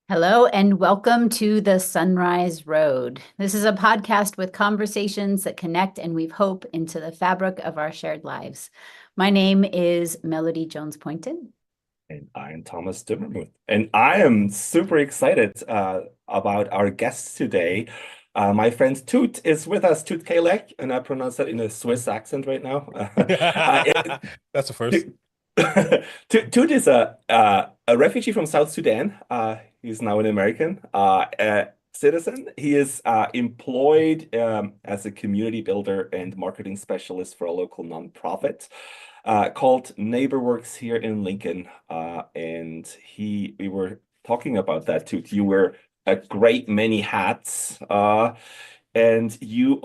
Hello and welcome to the Sunrise Road. This is a podcast with conversations that connect and weave hope into the fabric of our shared lives. My name is Melodie Jones-Poynton. And I'm Thomas Dimmermuth. And I am super excited about our guest today. My friend Tut is with us, Tut Kailech, and I pronounce that in a Swiss accent right now. That's the first. Tut is a refugee from South Sudan. He's now an American citizen. He is employed as a community builder and marketing specialist for a local nonprofit called NeighborWorks here in Lincoln. And we were talking about that too. You wear a great many hats, and you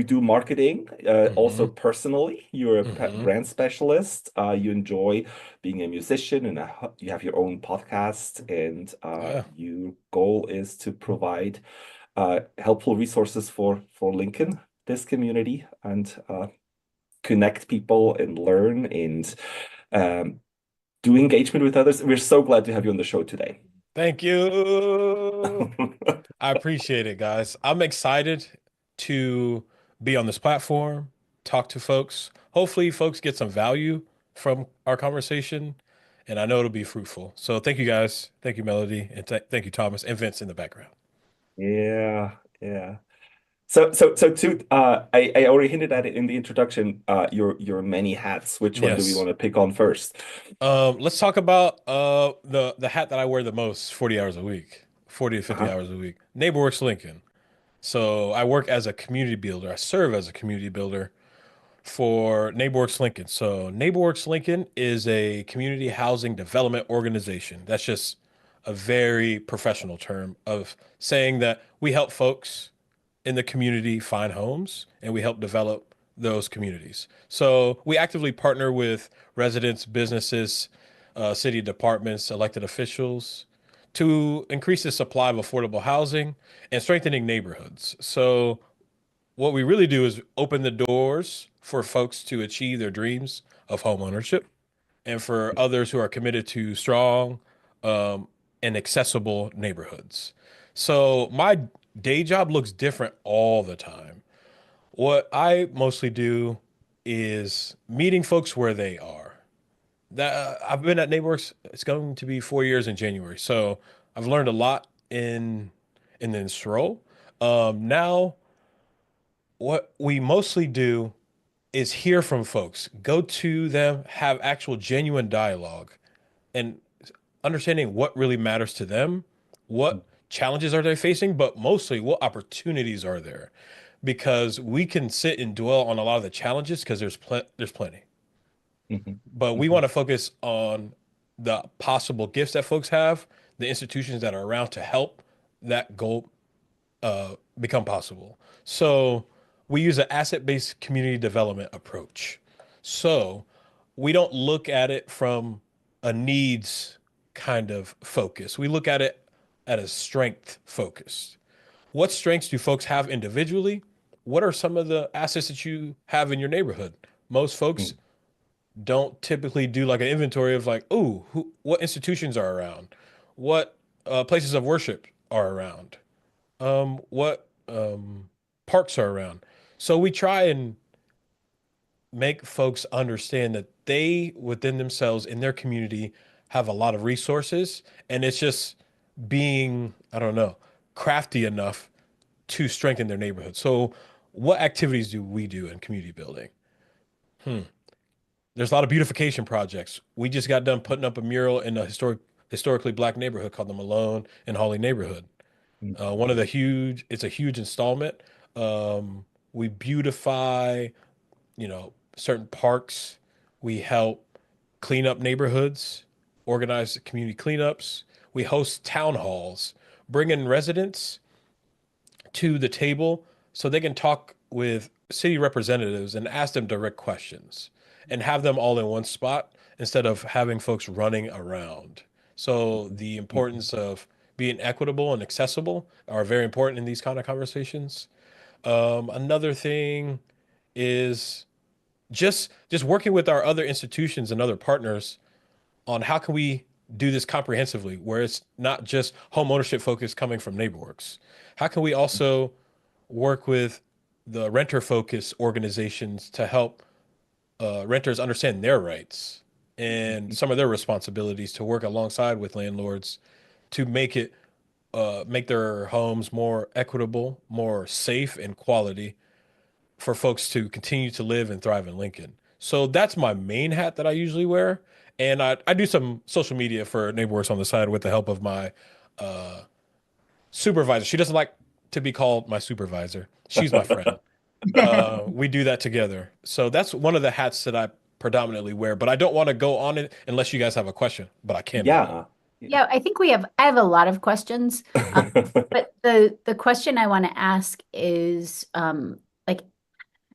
do marketing also hmm personally. You're a hmm brand specialist. You enjoy being a musician, and you have your own podcast. And Yeah. your goal is to provide helpful resources for Lincoln, this community, and connect people and learn and um, do engagement with others. We're so glad to have you on the show today. Thank you. I appreciate it, guys. I'm excited to be on this platform, talk to folks. Hopefully, folks get some value from our conversation, and I know it'll be fruitful. So, thank you, guys. Thank you, Melody, and thank you, Thomas, and Vince in the background. Yeah, yeah. So to I already hinted at it in the introduction, your many hats. Which one do we Yes. want to pick on first? Let's talk about the hat that I wear the most, 40 hours a week, 40 to 50 Uh-huh. hours a week. NeighborWorks Lincoln. So I work as a community builder. I serve as a community builder for NeighborWorks Lincoln. So NeighborWorks Lincoln is a community housing development organization. That's just a very professional term of saying that we help folks in the community find homes and we help develop those communities. So we actively partner with residents, businesses, city departments, elected officials to increase the supply of affordable housing and strengthening neighborhoods. So what we really do is open the doors for folks to achieve their dreams of home ownership and for others who are committed to strong um, and accessible neighborhoods. So my day job looks different all the time. What I mostly do is meeting folks where they are. I've been at NeighborWorks. It's going to be 4 years in January, so I've learned a lot in this role. Now, what we mostly do is hear from folks, go to them, have actual genuine dialogue, and understanding what really matters to them, what challenges are they facing, but mostly what opportunities are there. Because we can sit and dwell on a lot of the challenges because there's plenty. Mhm. But we want Mhm. to focus on the possible gifts that folks have, the institutions that are around to help that goal become possible. So we use an asset-based community development approach. So we don't look at it from a needs kind of focus. We look at it at a strength focus. What strengths do folks have individually? What are some of the assets that you have in your neighborhood? Most folks Mhm. don't typically do like an inventory of like, oh, what institutions are around? What places of worship are around? What parks are around? So we try and make folks understand that they, within themselves, in their community, have a lot of resources, and it's just being, I don't know, crafty enough to strengthen their neighborhood. So, what activities do we do in community building? Hmm. There's a lot of beautification projects. We just got done putting up a mural in a historically black neighborhood called the Malone and Holly neighborhood. One of the huge, it's a huge installment. We beautify, certain parks. We help clean up neighborhoods, organize community cleanups. We host town halls, bring in residents to the table so they can talk with city representatives and ask them direct questions and have them all in one spot instead of having folks running around. So the Mhm. importance of being equitable and accessible are very important in these kind of conversations. Another thing is just working with our other institutions and other partners on how can we do this comprehensively, where it's not just home ownership focus coming from NeighborWorks? How can we also work with the renter focus organizations to help renters understand their rights and some of their responsibilities to work alongside with landlords to make their homes more equitable, more safe and quality for folks to continue to live and thrive in Lincoln. So that's my main hat that I usually wear. And I do some social media for NeighborWorks on the side with the help of my uh, supervisor. She doesn't like to be called my supervisor. She's my friend. We do that together. So that's one of the hats that I predominantly wear, but I don't want to go on it unless you guys have a question, but I can. Yeah. Yeah, I have a lot of questions. But the question I want to ask is like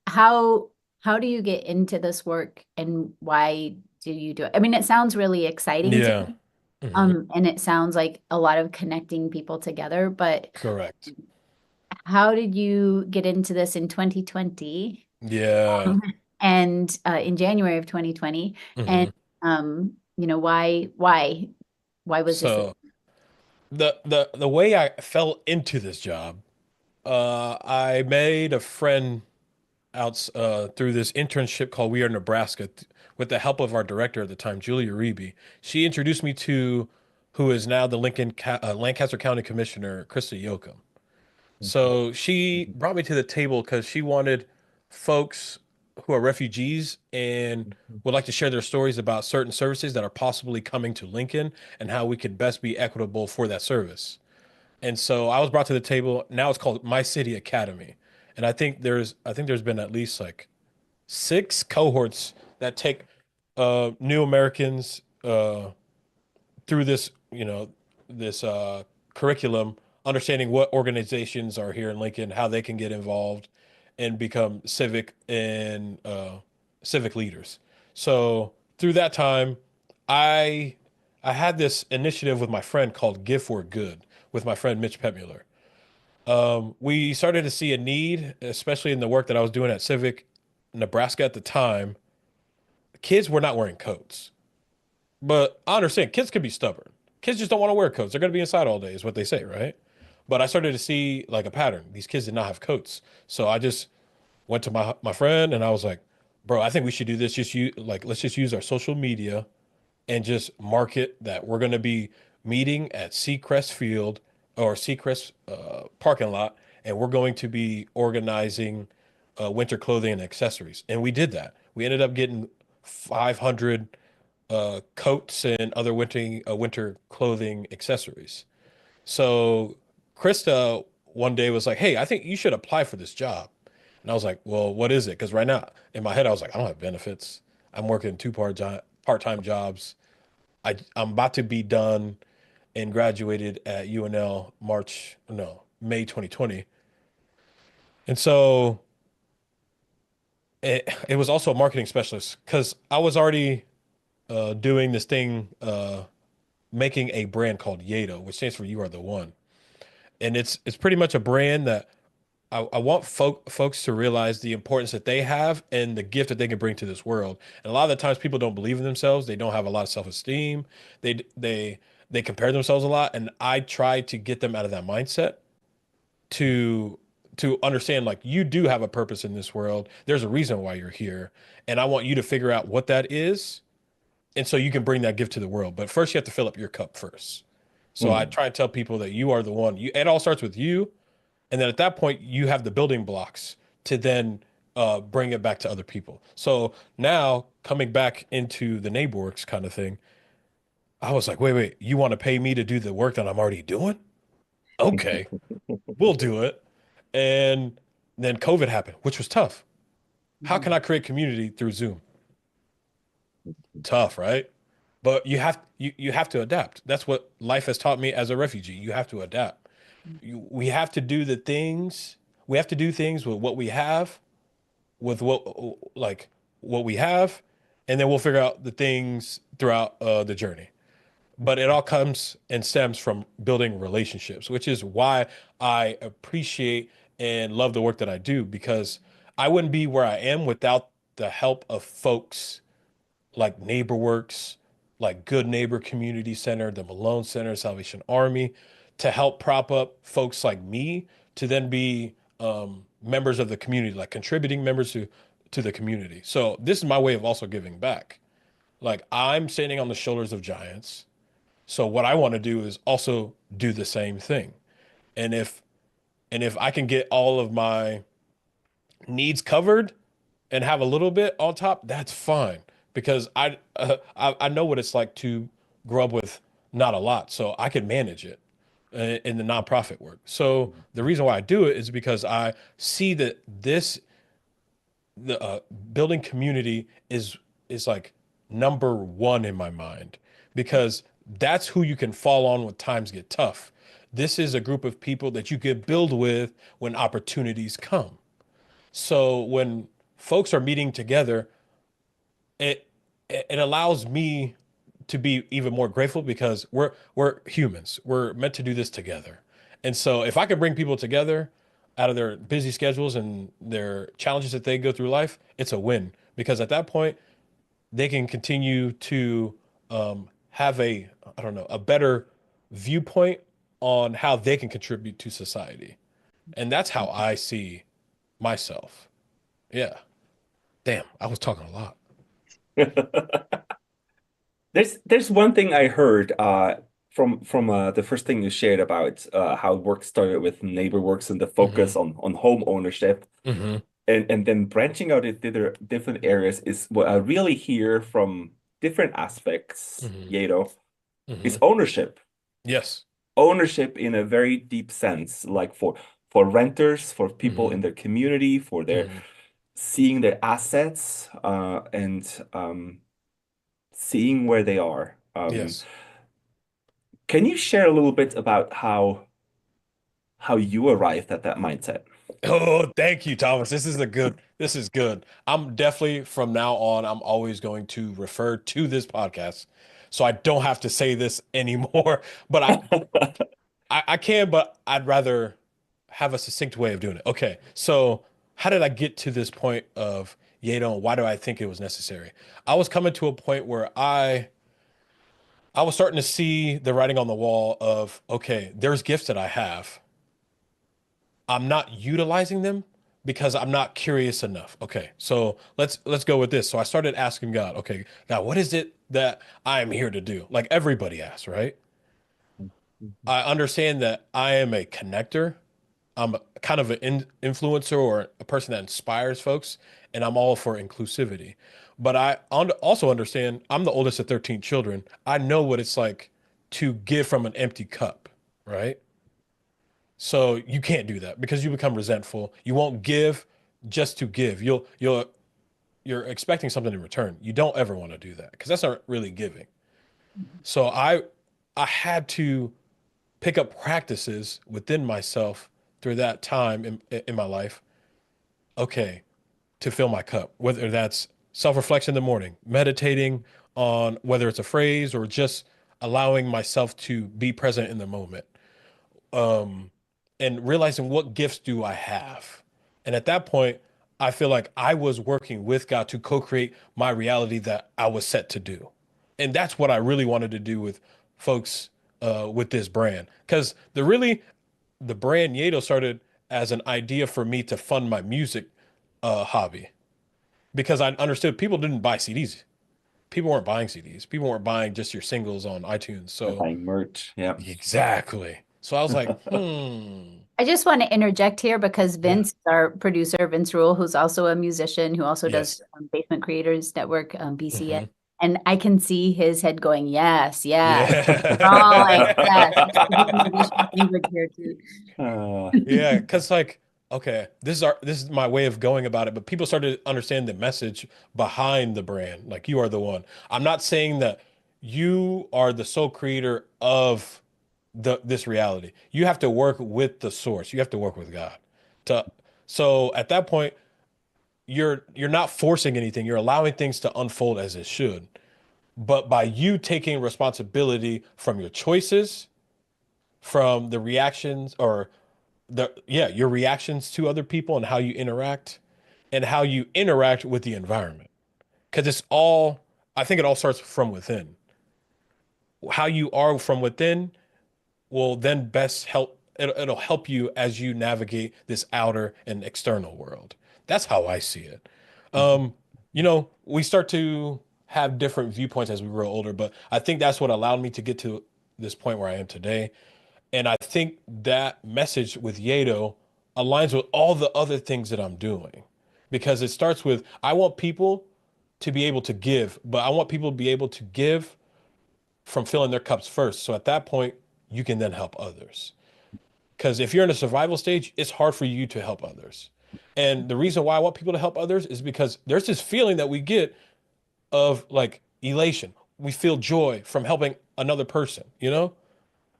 how do you get into this work and why do you do it? I mean, it sounds really exciting to Yeah. me. Mhm. And it sounds like a lot of connecting people together, but Correct. how did you get into this in 2020? Yeah. And in January of 2020? And Mhm. why was this? So the way I fell into this job, I made a friend through this internship called We Are Nebraska with the help of our director at the time, Julia Reby. She introduced me to who is now the Lancaster County Commissioner, Krista Yoakum. So she brought me to the table because she wanted folks who are refugees and would like to share their stories about certain services that are possibly coming to Lincoln and how we could best be equitable for that service. And so I was brought to the table. Now it's called My City Academy. And I think there's been at least like 6 cohorts that take new Americans through this curriculum, understanding what organizations are here in Lincoln, how they can get involved and become civic leaders. So through that time, I I had this initiative with my friend called Give for Good with my friend Mitch Petmuller. We started to see a need, especially in the work that I was doing at Civic Nebraska at the time. Kids were not wearing coats. But I understand kids can be stubborn. Kids just don't want to wear coats. They're going to be inside all day, is what they say, right? But I started to see like a pattern. These kids did not have coats. So I just went to my friend and I was like, bro, I think we should do this. Let's just use our social media and just market that we're going to be meeting at Seacrest Field or Seacrest parking lot, and we're going to be organizing winter clothing and accessories. And we did that. We ended up getting 500 coats and other winter clothing accessories. So Krista one day was like, "Hey, I think you should apply for this job." And I was like, "Well, what is it?" Because right now in my head I was like, "I don't have benefits. I'm working two part-time jobs. I'm about to be done and graduated at UNL May 2020." And so it was also a marketing specialist because I was already doing this thing, making a brand called YATO, which stands for You Are the One. And it's pretty much a brand that I want folks to realize the importance that they have and the gift that they can bring to this world. And a lot of the times people don't believe in themselves. They don't have a lot of self-esteem. They compare themselves a lot. And I try to get them out of that mindset to understand like you do have a purpose in this world. There's a reason why you're here. And I want you to figure out what that is. And so you can bring that gift to the world. But first you have to fill up your cup first. So I try to tell people that you are the one. It all starts with you. And then at that point, you have the building blocks to then bring it back to other people. So now coming back into the NeighborWorks kind of thing, I was like, wait, you want to pay me to do the work that I'm already doing? Okay, we'll do it. And then COVID happened, which was tough. How can I create community through Zoom? Tough, right? But you have to adapt. That's what life has taught me as a refugee. You have to adapt. We have to do the things. We have to do things with what we have, with what we have, and then we'll figure out the things throughout the journey. But it all comes and stems from building relationships, which is why I appreciate and love the work that I do because I wouldn't be where I am without the help of folks like NeighborWorks like Good Neighbor Community Center, the Malone Center, Salvation Army, to help prop up folks like me to then be members of the community, like contributing members to the community. So this is my way of also giving back. Like I'm standing on the shoulders of giants. So what I want to do is also do the same thing. And if I can get all of my needs covered and have a little bit on top, that's fine because I know what it's like to grow up with not a lot, so I can manage it in the nonprofit work. So the reason why I do it is because I see that the building community is like number one in my mind because that's who you can fall on when times get tough. This is a group of people that you could build with when opportunities come. So when folks are meeting together, it it allows me to be even more grateful because we're humans. We're meant to do this together. And so if I could bring people together out of their busy schedules and their challenges that they go through life, it's a win because at that point they can continue to have I don't know, a better viewpoint on how they can contribute to society. And that's how I see myself. Yeah. Damn, I was talking a lot. There's one thing I heard from the first thing you shared about how work started with NeighborWorks and the focus on home ownership, and then branching out into different areas is what I really hear from different aspects, YATO, is ownership. Yes. Ownership in a very deep sense, like for renters, for people in their community, for their seeing their assets and seeing where they are. Yes. Can you share a little bit about how you arrived at that mindset? Oh, thank you, Thomas. This is good. I'm definitely from now on, I'm always going to refer to this podcast. So I don't have to say this anymore. But I can, but I'd rather have a succinct way of doing it. Okay. So how did I get to this point of Yato and why do I think it was necessary? I was coming to a point where I was starting to see the writing on the wall of, okay, there's gifts that I have. I'm not utilizing them because I'm not curious enough. Okay, so let's go with this. So I started asking God, okay, God, what is it that I am here to do? Like everybody asks, right? I understand that I am a connector. I'm kind of an influencer or a person that inspires folks, and I'm all for inclusivity. But also understand I'm the oldest of 13 children. I know what it's like to give from an empty cup, right? So you can't do that because you become resentful. You won't give just to give. You're expecting something in return. You don't ever want to do that because that's not really giving. So I had to pick up practices within myself through that time in my life. Okay, to fill my cup, whether that's self-reflection in the morning, meditating on whether it's a phrase or just allowing myself to be present in the moment. Um, and realizing what gifts do I have. And at that point, I feel like I was working with God to co-create my reality that I was set to do. And that's what I really wanted to do with folks with this brand. Because the brand Yato started as an idea for me to fund my music hobby. Because I understood people didn't buy CDs. People weren't buying CDs. People weren't buying just your singles on iTunes. They're So buying merch. Yeah. exactly. So I was like, I just want to interject here because Yeah. Vince, our producer, Vince Rule, who's also a musician, who also Yes. does Basement Creators Network, BCN. hmm And I can see his head going, yes, yes. Oh, like, yes. Yeah. Language here too. Yeah, because like, okay, this is my way of going about it, but people started to understand the message behind the brand. Like you are the one. I'm not saying that you are the sole creator of this reality. You have to work with the source. You have to work with God. To so at that point, you're not forcing anything. You're allowing things to unfold as it should. But by you taking responsibility from your choices, from the reactions or your reactions to other people and how you interact with the environment because I think it all starts from within. how you are from within will then best help. It'll help you as you navigate this outer and external world. That's how I see it. Um, we start to have different viewpoints as we grow older, but I think that's what allowed me to get to this point where I am today. And I think that message with YATO aligns with all the other things that I'm doing because it starts with I want people to be able to give, but I want people to be able to give from filling their cups first. So at that point, you can then help others. Because if you're in a survival stage, it's hard for you to help others. And the reason why I want people to help others is because there's this feeling that we get of like elation. We feel joy from helping another person, you know?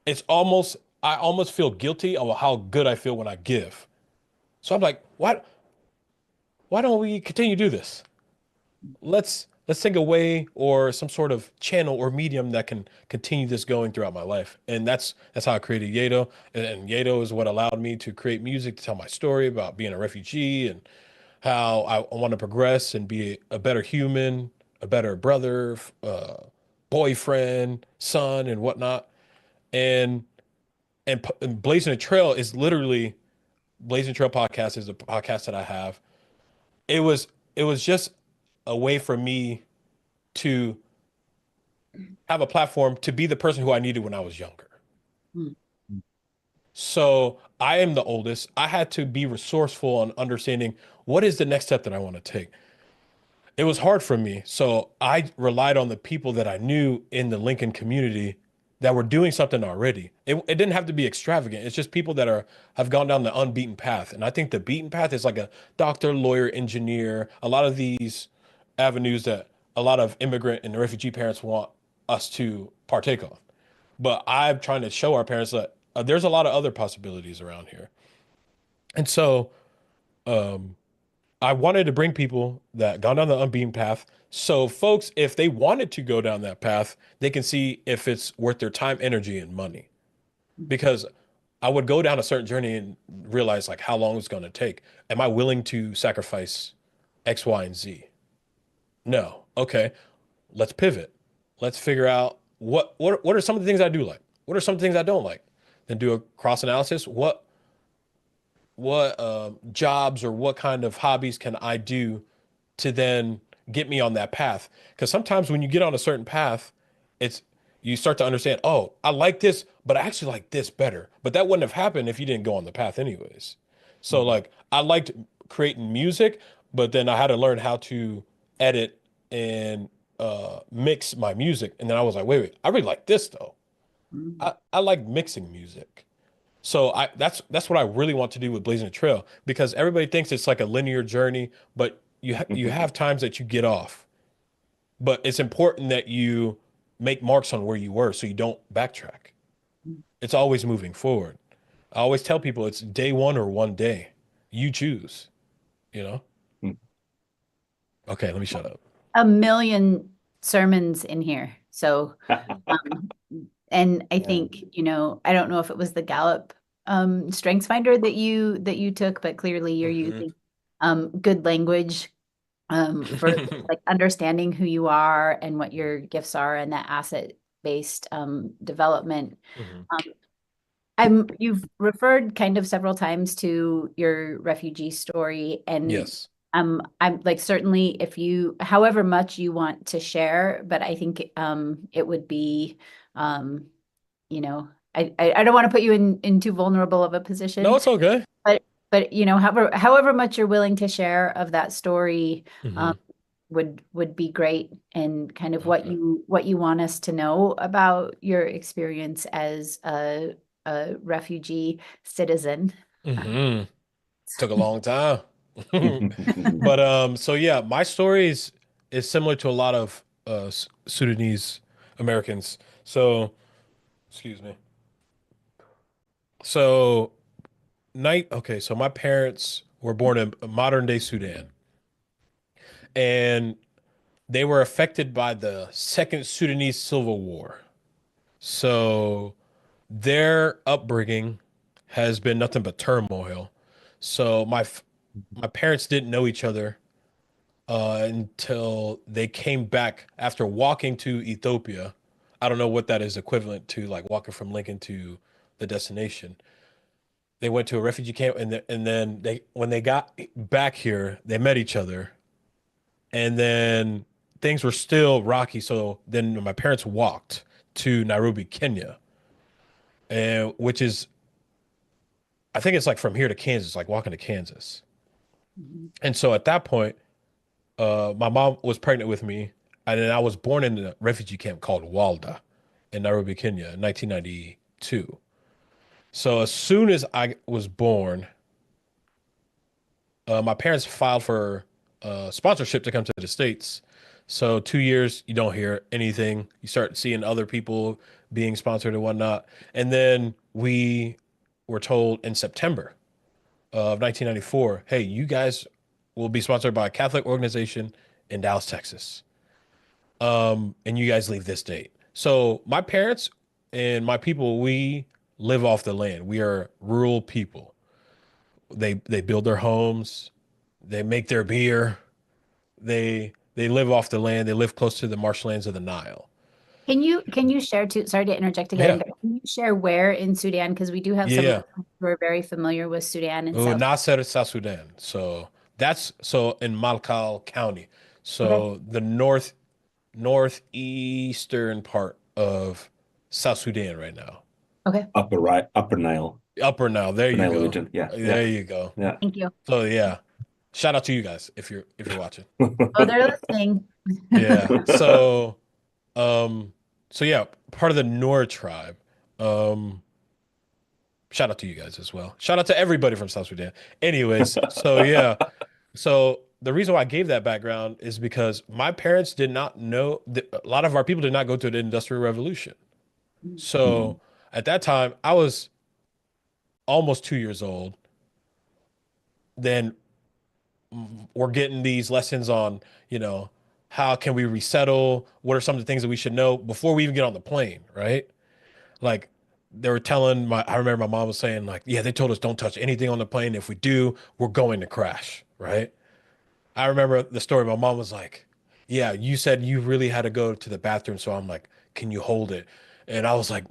It's almost, I almost feel guilty of how good I feel when I give. So I'm like, why don't we continue to do this? Let's think a way or some sort of channel or medium that can continue this going throughout my life. And that's how I created YATO. And YATO is what allowed me to create music to tell my story about being a refugee and how I want to progress and be a better human, a better brother, boyfriend, son, and whatnot. And and Blazing a Trail is literally Blazing Trail Podcast is a podcast that I have. It was it was just a way for me to have a platform to be the person who I needed when I was younger. Mm. So I am the oldest. I had to be resourceful on understanding what is the next step that I want to take. It was hard for me. So I relied on the people that I knew in the Lincoln community that were doing something already. It didn't have to be extravagant. It's just people that have gone down the unbeaten path. And I think the beaten path is like a doctor, lawyer, engineer, a lot of these avenues that a lot of immigrant and refugee parents want us to partake on. But I'm trying to show our parents that there's a lot of other possibilities around here. And so um, I wanted to bring people that gone down the unbeaten path. So folks, if they wanted to go down that path, they can see if it's worth their time, energy, and money. Because I would go down a certain journey and realize like how long it's going to take. Am I willing to sacrifice X, Y, and Z? No. Okay. Let's pivot. Let's figure out what are some of the things I do like? What are some of the things I don't like? Then do a cross analysis. What jobs or what kind of hobbies can I do to then get me on that path? Because sometimes when you get on a certain path, it's you start to understand, oh, I like this, but I actually like this better. But that wouldn't have happened if you didn't go on the path anyways. So like I liked creating music, but then I had to learn how to edit and mix my music. And then I was like, wait, I really like this though. Mm. I like mixing music. So that's what I really want to do with Blazing a Trail because everybody thinks it's like a linear journey, but you have times that you get off. But it's important that you make marks on where you were so you don't backtrack. It's always moving forward. I always tell people it's day one or one day. You choose, you know? Okay, let me shut up. A million sermons in here. So, um, and I Yeah. think, I don't know if it was the Gallup Strengths Finder that you took, but clearly you're using good language for like understanding who you are and what your gifts are and that asset-based development. Mhm. You've referred kind of several times to your refugee story, and Yes. I'm like certainly if you, however much you want to share, but I think it would be, you know, I don't want to put you in too vulnerable of a No, position, it's okay. but however much you're willing to share of that story, Mhm. would be great, and kind of Okay. what you want us to know about your experience as a refugee citizen. Mhm. Took a long time. But so yeah, my story is similar to a lot of Sudanese Americans. So, excuse me. So, okay, so my parents were born in modern day Sudan, and they were affected by the Second Sudanese Civil War. So, their upbringing has been nothing but turmoil. So, my parents didn't know each other until they came back after walking to Ethiopia. I don't know what that is equivalent to, like walking from Lincoln to the destination. They went to a refugee camp, and then when they got back here, they met each other, and then things were still rocky. So then my parents walked to Nairobi, Kenya, and which is, I think it's like from here to Kansas, like walking to Kansas. Mhm. And so at that point, my mom was pregnant with me, and then I was born in a refugee camp called Walda in Nairobi, Kenya, in 1992. So as soon as I was born, my parents filed for sponsorship to come to the States. So 2 years, you don't hear anything. You start seeing other people being sponsored and whatnot. And then we were told in September of 1994, hey, you guys will be sponsored by a Catholic organization in Dallas, Texas. And you guys leave this date. So my parents and my people, we live off the land. We are rural people. They build their homes, they make their beer, they live off the land, they live close to the marshlands of the Nile. Can you share too? Sorry to interject again, Yeah, but can you share where in Sudan? Because we do have some yeah. who are very familiar with Sudan and Oh, South. Nasser, South Sudan. So that's so in Malakal County. Okay. So the northeastern part of South Sudan right now. Okay. Upper Nile, Upper now. There Upper you Nile go. region. Yeah, yeah, There you go. yeah. Thank you. So yeah. Shout out to you guys if you're watching. Oh, they're listening. Yeah. Um so yeah, part of the Noor tribe. Um Shout out to you guys as well. Shout out to everybody from South Sudan. Anyways, so yeah. So the reason why I gave that background is because my parents did not know a lot of our people did not go to the Industrial Revolution. Mhm. So at that time, I was almost 2 years old. Then we're getting these lessons on, you know, how can we resettle? What are some of the things that we should know before we even get on the plane, right? Like they were telling I remember my mom was saying, like, yeah, they told us don't touch anything on the plane. If we do, we're going to crash, right? I remember the story. My mom was like, yeah, you said you really had to go to the bathroom. So I'm like, can you hold it? And I was like,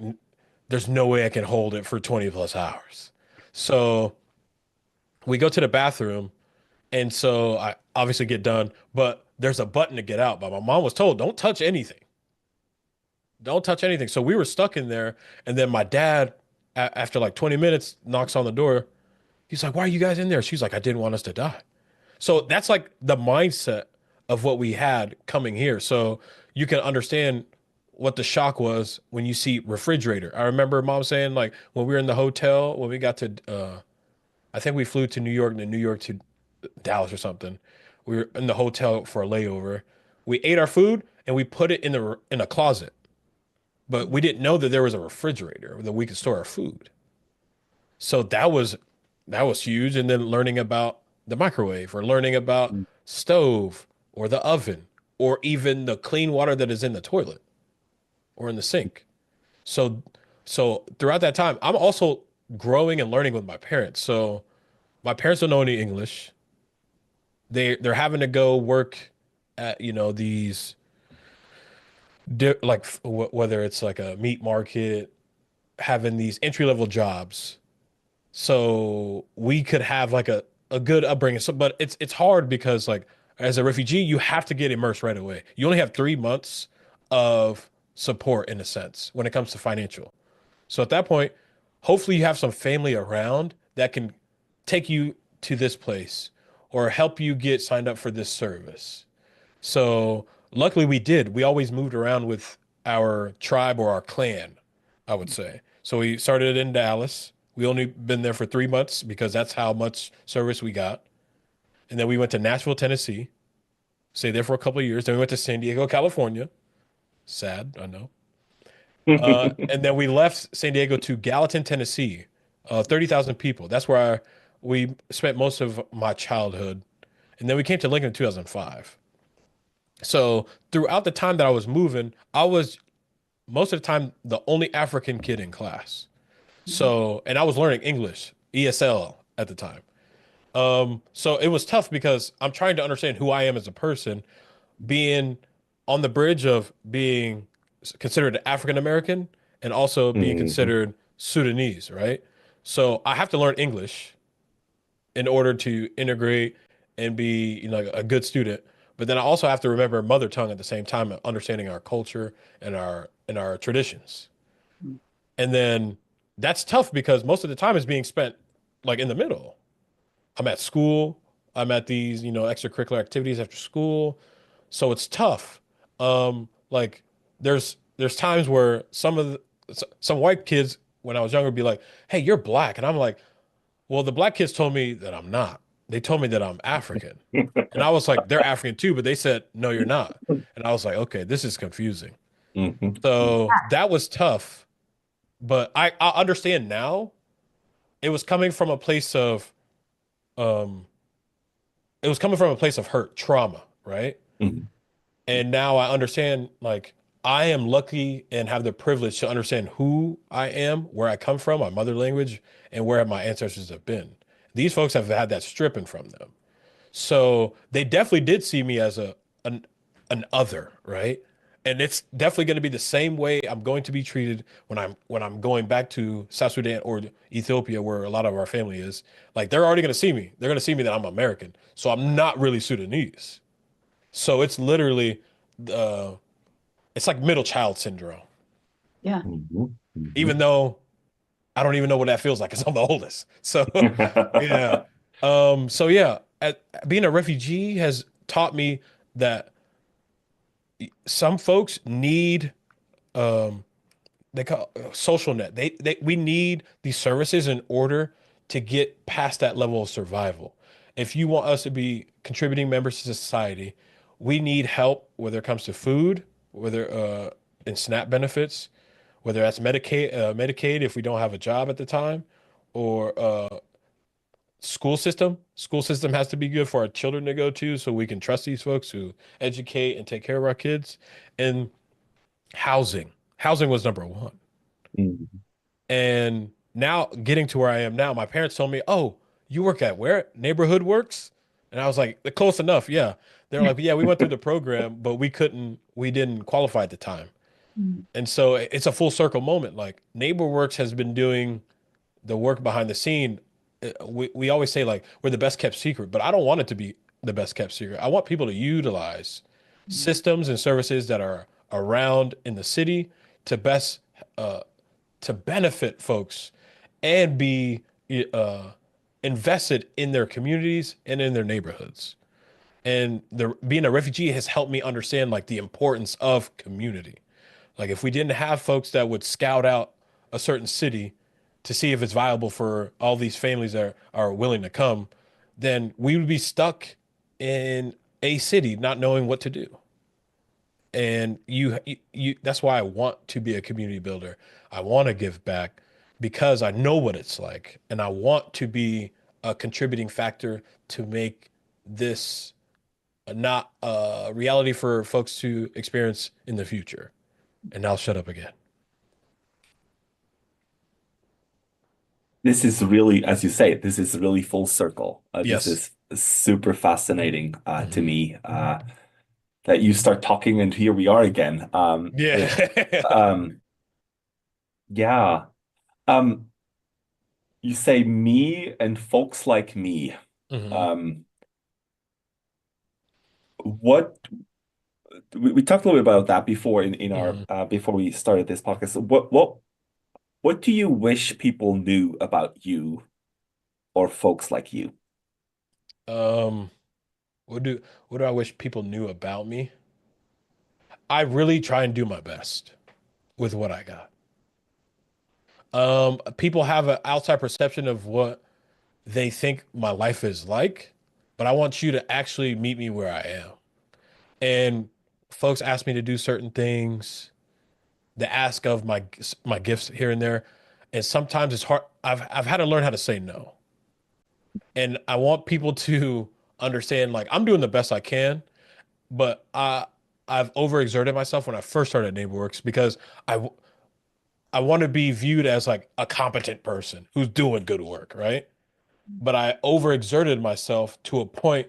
there's no way I can hold it for 20 plus hours. So we go to the bathroom. And so I obviously get done, but there's a button to get out. But my mom was told, don't touch anything. Don't touch anything. So we were stuck in there. And then my dad, after like 20 minutes, knocks on the door. He's like, why are you guys in there? She's like, I didn't want us to die. So that's like the mindset of what we had coming here. So you can understand what the shock was when you see refrigerator. I remember mom saying, like, when we were in the hotel, when we got to I think we flew to New York and then New York to Dallas or something. We were in the hotel for a layover. We ate our food and we put it in a closet, but we didn't know that there was a refrigerator that we could store our food. So that was huge. And then learning about the microwave or learning about stove or the oven or even the clean water that is in the toilet or in the sink. So so throughout that time, I'm also growing and learning with my parents. So my parents don't know any English. They're having to go work at these like whether it's like a meat market, having these entry level jobs so we could have like a good upbringing. So, but it's hard because like as a refugee, you have to get immersed right away. You only have 3 months of support in a sense when it comes to financial. So at that point, hopefully you have some family around that can take you to this place or help you get signed up for this service. So luckily we did. We always moved around with our tribe or our clan, I would say. So we started in Dallas. We only been there for 3 months because that's how much service we got. And then we went to Nashville, Tennessee, stayed there for a couple of years. Then we went to San Diego, California. Sad, I know. And then we left San Diego to Gallatin, Tennessee, 30,000 people. That's where we spent most of my childhood. And then we came to Lincoln in 2005. So throughout the time that I was moving, I was most of the time the only African kid in class. So, and I was learning English, ESL at the time. So it was tough because I'm trying to understand who I am as a person, being on the bridge of being considered African American and also being Mhm. considered Sudanese, right? So I have to learn English in order to integrate and be, a good student. But then I also have to remember mother tongue at the same time, understanding our culture and our traditions. And then that's tough because most of the time is being spent like in the middle. I'm at school, I'm at these, extracurricular activities after school. So it's tough. Like there's times where some white kids when I was younger would be like, "Hey, you're black." And I'm like, "Well, the black kids told me that I'm not. They told me that I'm African." And I was like, "They're African too," but they said, "No, you're not." And I was like, "Okay, this is confusing." Mhm. So that was tough, but I understand now. It was coming from a place of um it was coming from a place of hurt, trauma, right? Mhm. And now I understand, like, I am lucky and have the privilege to understand who I am, where I come from, my mother language, and where my ancestors have been. These folks have had that stripping from them. So they definitely did see me as an an other, right? And it's definitely going to be the same way I'm going to be treated when I'm going back to South Sudan or Ethiopia, where a lot of our family is. Like they're already going to see me. They're going to see me that I'm American. So I'm not really Sudanese. So it's literally uh it's like middle child syndrome. Yeah. Mhm. Even Mhm. though I don't even know what that feels like because I'm the oldest. So yeah. So yeah, being a refugee has taught me that some folks need um they call social net. We need these services in order to get past that level of survival. If you want us to be contributing members to society, we need help whether it comes to food, whether in SNAP benefits, whether that's Medicaid if we don't have a job at the time, or school system. School system has to be good for our children to go to, so we can trust these folks who educate and take care of our kids. And housing. Housing was number one. Mhm. And now getting to where I am now, my parents told me, "Oh, you work at where? Neighborhood Works?" And I was like, "Close enough, yeah." They're like, "Yeah, we went through the program, but we didn't qualify at the time." Mm. And so it's a full circle moment. Like NeighborWorks has been doing the work behind the scene. We always say like we're the best kept secret, but I don't want it to be the best kept secret. I want people to utilize systems and services that are around in the city to best uh, to benefit folks and be uh, invested in their communities and in their neighborhoods. And being a refugee has helped me understand like the importance of community. Like if we didn't have folks that would scout out a certain city to see if it's viable for all these families that are willing to come, then we would be stuck in a city not knowing what to do. And that's why I want to be a community builder. I want to give back because I know what it's like and I want to be a contributing factor to make this not a reality for folks to experience in the future. And I'll shut up again. This is really, as you say, this is really full circle. This Yes. is super fascinating to Mhm. me that you start talking, and here we are again. Yeah. Um, yeah. Um, you say me and folks like me. Mhm. Um, what we talked a little bit about that before in our Mhm. before we started this podcast. What do you wish people knew about you or folks like you? Um, what do what do I wish people knew about me? I really try and do my best with what I got. People have an outside perception of what they think my life is like, but I want you to actually meet me where I am. And folks ask me to do certain things, the ask of my gifts here and there, and sometimes it's hard. I've had to learn how to say no. And I want people to understand like I'm doing the best I can, but I've overexerted myself when I first started NeighborWorks because I I want to be viewed as like a competent person who's doing good work, right? But I overexerted myself to a point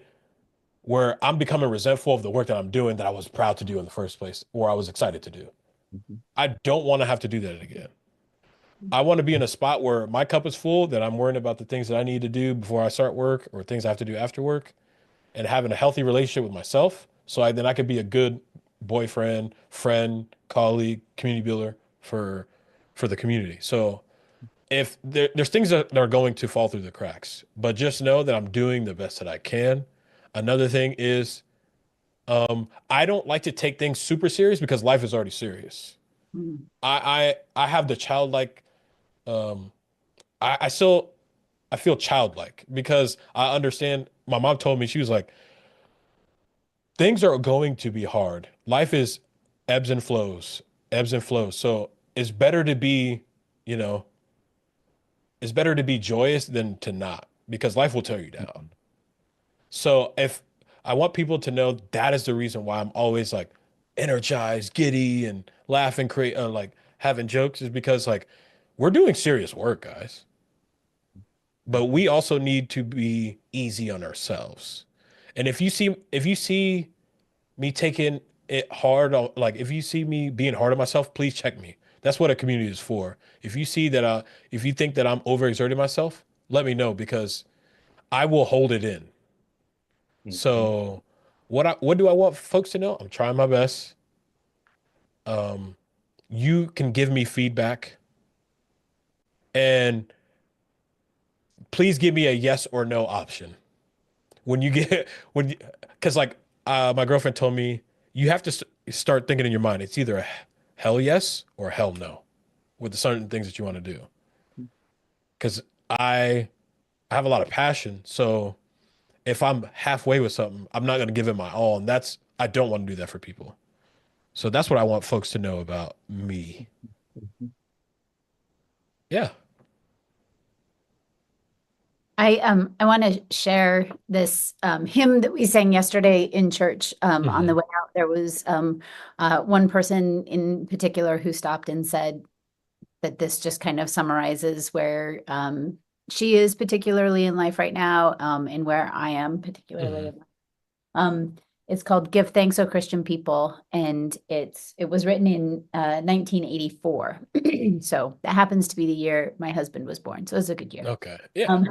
where I'm becoming resentful of the work that I'm doing that I was proud to do in the first place, or I was excited to do. Mhm. I don't want to have to do that again. I want to be in a spot where my cup is full, that I'm worrying about the things that I need to do before I start work or things I have to do after work, and having a healthy relationship with myself. So then I could be a good boyfriend, friend, colleague, community builder for the community. So if there's things that are going to fall through the cracks, but just know that I'm doing the best that I can. Another thing is, I don't like to take things super serious because life is already serious. Mm. I have the childlike, um, I still I feel childlike because I understand. My mom told me, she was like, things are going to be hard. Life is ebbs and flows, ebbs and flows. So it's better to be, you know, it's better to be joyous than to not, because life will tear you down. So if I want people to know, that is the reason why I'm always like energized, giddy, and laughing, create like having jokes, is because like we're doing serious work, guys. But we also need to be easy on ourselves. And if you see me taking it hard on, like if you see me being hard on myself, please check me. That's what a community is for. If you see that if you think that I'm overexerting myself, let me know, because I will hold it in. Mhm. So what do I want folks to know? I'm trying my best. Um, you can give me feedback, and please give me a yes or no option. When you get when because like my girlfriend told me, you have to start thinking in your mind, it's either a hell yes or a hell no with the certain things that you want to do. Because I have a lot of passion, so if I'm halfway with something, I'm not going to give it my all, and I don't want to do that for people. So that's what I want folks to know about me. Mhm. Yeah. I want to share this hymn that we sang yesterday in church. On the Hmm. way out, there was one person in particular who stopped and said that this just kind of summarizes where she is particularly in life right now, and where I am particularly Hmm. in life. Um, it's called "Give Thanks, O Christian People," and it was written in 1984. So that happens to be the year my husband was born. So it's a good year. Okay. Yeah.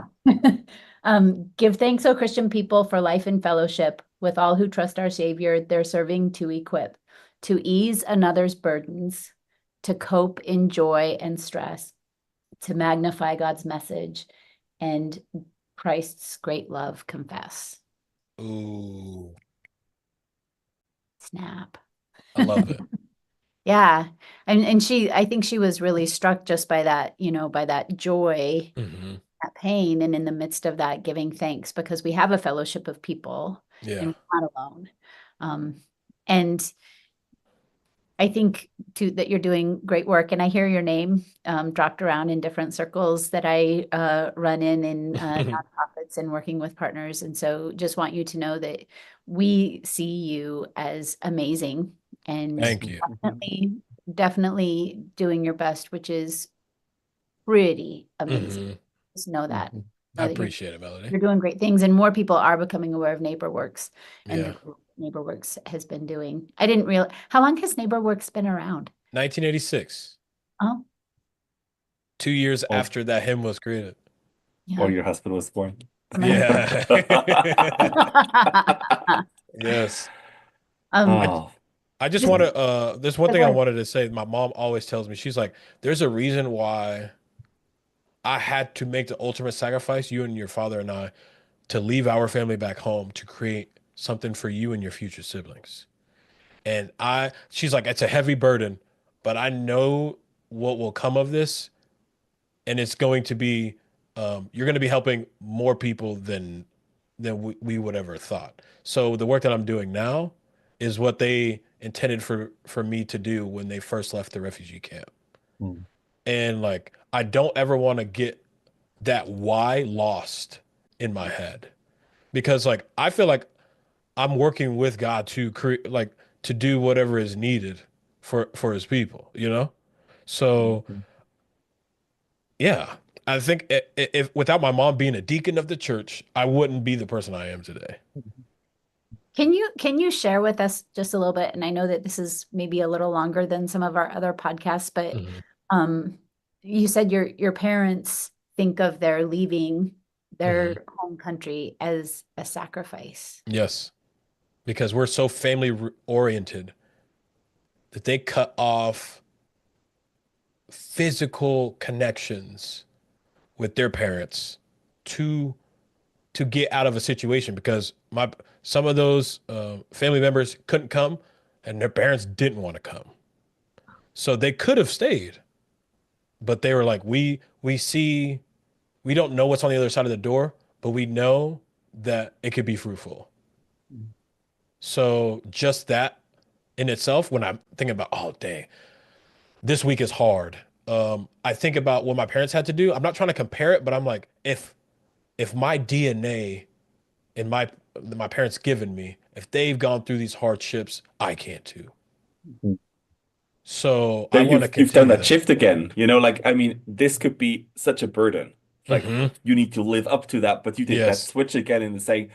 Um, Give thanks, O Christian people, for life and fellowship with all who trust our Savior, their serving to equip, to ease another's burdens, to cope in joy and stress, to magnify God's message, and Christ's great love confess. Ooh, Snap. I love it. Yeah. And I think she was really struck just by that, by that joy, Hmm. that pain, and in the midst of that, giving thanks because we have a fellowship of people Yeah. and we're not alone. Um, and I think too that you're doing great work, and I hear your name dropped around in different circles that I run in nonprofits and working with partners. And so, just want you to know that we see you as amazing and Thank you. Mhm. definitely doing your best, which is pretty amazing. Hmm. Just know that. Mhm. I Know that appreciate it, Melody. you're doing great things, and more people are becoming aware of NeighborWorks and Yeah. the work NeighborWorks has been doing. I didn't realize how long has NeighborWorks been around? 1986, Oh, 2 years Or after that hymn was created. yeah. or your husband was born. Yeah. Yes. I Um, Oh, I just just want mhm. to there's one thing I go wanted to say. My mom always tells me, she's like, there's a reason why I had to make the ultimate sacrifice, you and your father and I, to leave our family back home to create something for you and your future siblings. And she's like, it's a heavy burden, but I know what will come of this, and it's going to be, you're going to be helping more people than we would ever thought. So the work that I'm doing now is what they intended for me to do when they first left the refugee camp. Mm. And like, I don't ever want to get that why lost in my head, because like I feel like I'm working with God to create, like, to do whatever is needed for his people, you know? So Mhm. yeah, I think if without my mom being a deacon of the church, I wouldn't be the person I am today. Can you share with us just a little bit? And I know that this is maybe a little longer than some of our other podcasts, but you said your parents think of their leaving their home country as a sacrifice. Yes, because we're so family oriented that they cut off physical connections with their parents to get out of a situation because some of those family members couldn't come and their parents didn't want to come. So they could have stayed, but they were like, we don't know what's on the other side of the door, but we know that it could be fruitful. So just that in itself, when I'm thinking about, oh dang, this week is hard. I think about what my parents had to do. I'm not trying to compare it, but I'm like, if my DNA and my parents given me, if they've gone through these hardships, I can too. So I Then want to you've done continue that shift again. Like, I mean, this could be such a burden. Like you need to live up to that, but you did that Yes. switch again and saying,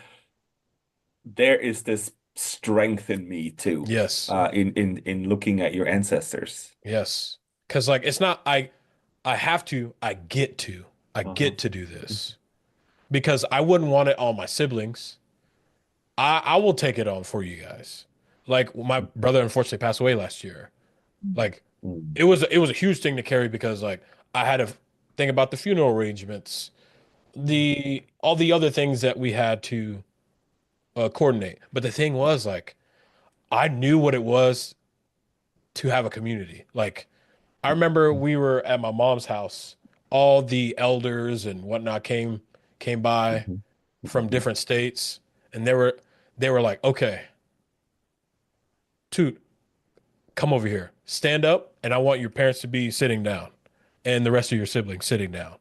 there is this strength in me too. Yes. In looking at your ancestors. Yes. Because like it's not I have to, I get to. I get to do this. Because I wouldn't want it on my siblings. I will take it on for you guys. Like my brother unfortunately passed away last year. Like it was a huge thing to carry because like I had to think about the funeral arrangements, all the other things that we had to coordinate. But the thing was like I knew what it was to have a community. Like I remember we were at my mom's house. All the elders and whatnot came by from different states, and they were like, "Okay, Toot, come over here. Stand up, and I want your parents to be sitting down, and the rest of your siblings sitting down."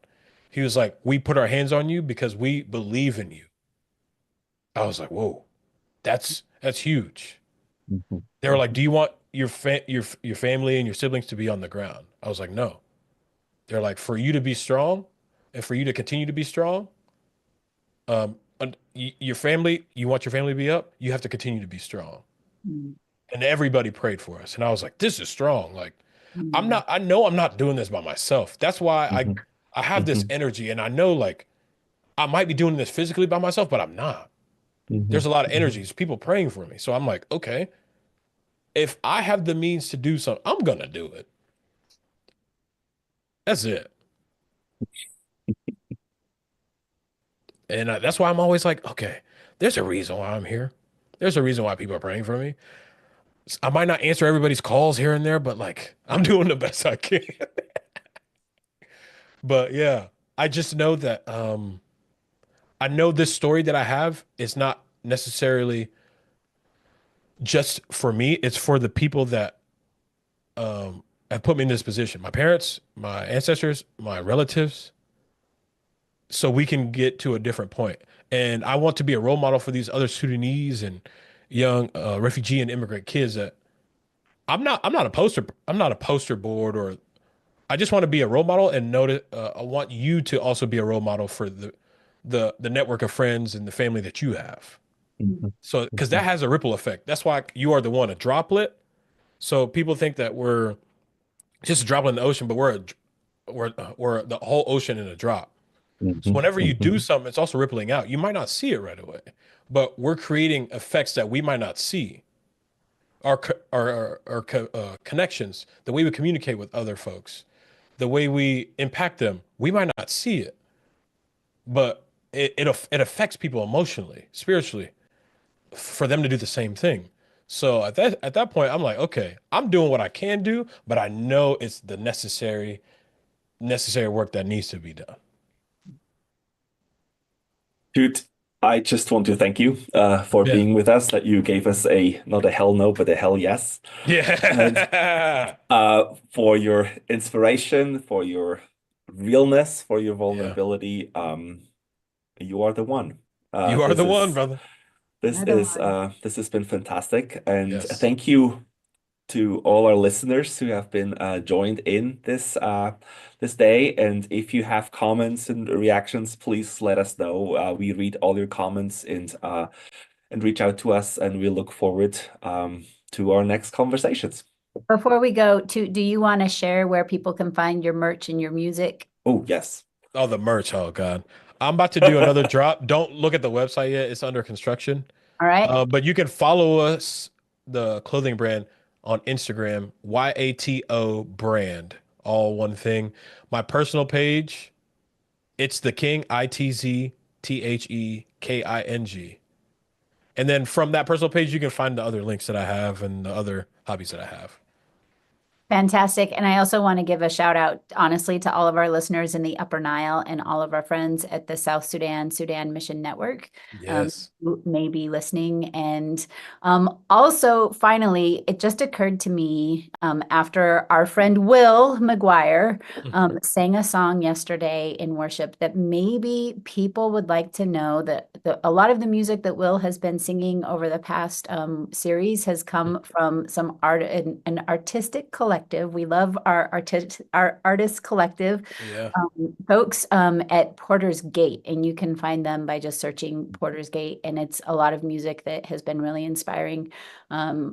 He was like, "We put our hands on you because we believe in you." I was like, "Whoa, that's huge." They were like, "Do you want your family and your siblings to be on the ground?" I was like, "No." They're like, "For you to be strong, and for you to continue to be strong, your family, you want your family to be up, you have to continue to be strong." And everybody prayed for us, and I was like, "This is strong." Like, I know I'm not doing this by myself. That's why I have this energy, and I know like I might be doing this physically by myself, but I'm not. There's a lot of energies, people praying for me. So I'm like, okay, if I have the means to do something, I'm gonna do it. That's it. And that's why I'm always like, okay, there's a reason why I'm here. There's a reason why people are praying for me. I might not answer everybody's calls here and there, but like I'm doing the best I can. But yeah, I just know that I know this story that I have is not necessarily just for me, it's for the people that have put me in this position. My parents, my ancestors, my relatives, so we can get to a different point. And I want to be a role model for these other Sudanese and young refugee and immigrant kids that I'm not a poster board or I just want to be a role model and know that I want you to also be a role model for the network of friends and the family that you have. So because that has a ripple effect. That's why you are the one, a droplet. So people think that we're just a droplet in the ocean, but we're the whole ocean in a drop. So whenever you do something, it's also rippling out. You might not see it right away, but we're creating effects that we might not see. Our connections, the way we communicate with other folks, the way we impact them, we might not see it, but it affects people emotionally, spiritually, for them to do the same thing. So at that point, I'm like, okay, I'm doing what I can do, but I know it's the necessary work that needs to be done. Dude, I just want to thank you for Yeah. being with us, that you gave us not a hell no, but a hell yes. Yeah. For your inspiration, for your realness, for your Yeah. vulnerability. You are the one. You are This the one, is brother. this has been fantastic. And Yes. thank you to all our listeners who have been joined in this day. And if you have comments and reactions, please let us know. We read all your comments, and and reach out to us, and we look forward to our next conversations. Before we go, do you want to share where people can find your merch and your music? Oh, yes. Oh, the merch. Oh, God. I'm about to do another drop. Don't look at the website yet. It's under construction. All right. But you can follow us, the clothing brand, on Instagram, YATO brand, all one thing. My personal page, it's the King, ITZTHEKING. And then from that personal page, you can find the other links that I have and the other hobbies that I have. Fantastic. And I also want to give a shout out, honestly, to all of our listeners in the Upper Nile and all of our friends at the South Sudan Mission Network. Yes. Who may be listening. And also, finally, it just occurred to me after our friend Will McGuire sang a song yesterday in worship that maybe people would like to know that a lot of the music that Will has been singing over the past series has come from some an artistic collective. We love our artist collective, Yeah. folks at Porter's Gate, and you can find them by just searching Porter's Gate. And it's a lot of music that has been really inspiring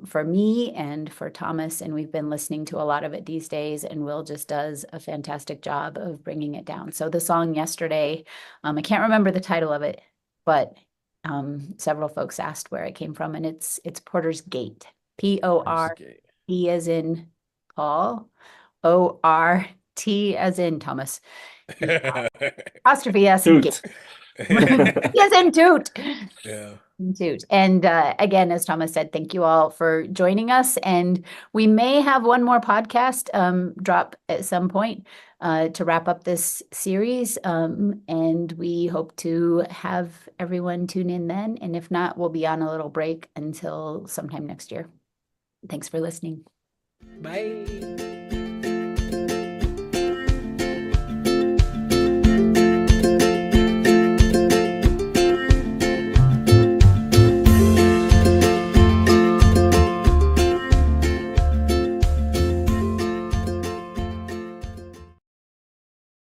for me and for Thomas. And we've been listening to a lot of it these days. And Will just does a fantastic job of bringing it down. So the song yesterday, I can't remember the title of it, but several folks asked where it came from, and it's Porter's Gate. P-O-R-E as in Paul, O-R-T as in Thomas. Apostrophe S in Gate. Yes, and Toot. Yeah. Toot. And again, as Thomas said, thank you all for joining us. And we may have one more podcast drop at some point to wrap up this series. And we hope to have everyone tune in then. And if not, we'll be on a little break until sometime next year. Thanks for listening. Bye.